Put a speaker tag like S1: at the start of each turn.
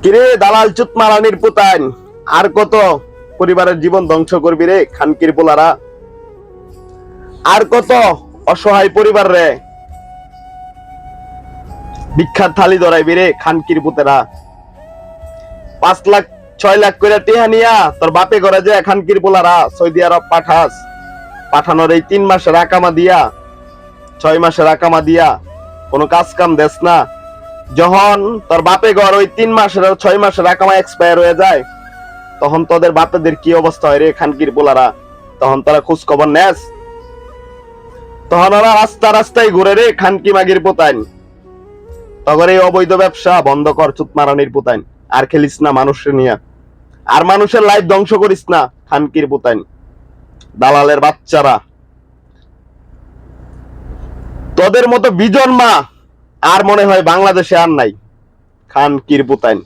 S1: কিরে দালাল চুত মারানির পুতান, আর কত পরিবারের জীবন ধ্বংস করবি রে খানকির পোলারা? আর কত অসহায় পরিবার রে ভিক্ষার থালি ধরাইবি রে খানকির পুতেরা? 5 লাখ 6 লাখ করে টিহা নিয়া তোর বাপে ঘরে যে খানকির পোলারা সৌদি আরব পাঠাস, পাঠানোর এই 3 মাসের আকামা দিয়া 6 মাসের আকামা দিয়া কোনো কাজ কাম দেস না। যখন তোর বাপে ঘর ওই 3 মাসের আর 6 মাসের আকামা এক্সপায়ার হয়ে যায়, তখন তোদের বাপেদের কি অবস্থা হয় রে খানকির পোলারা? তখন তারা খোঁজ খবর নেস? তখন ওরা রাস্তা রাস্তায় ঘুরে রে খানকি মাগির পোতাইন। তখন এই অবৈধ ব্যবসা বন্ধ কর চুত মারানির পোতাইন। আর খেলিস না মানুষের নিয়া, আর মানুষের লাইফ ধ্বংস করিস না খানকির পোতাইন। দালালের বাচ্চারা, তোদের মতো বিজন মা আর মনে হয় বাংলাদেশে আর নাই খানকির পোতাইন।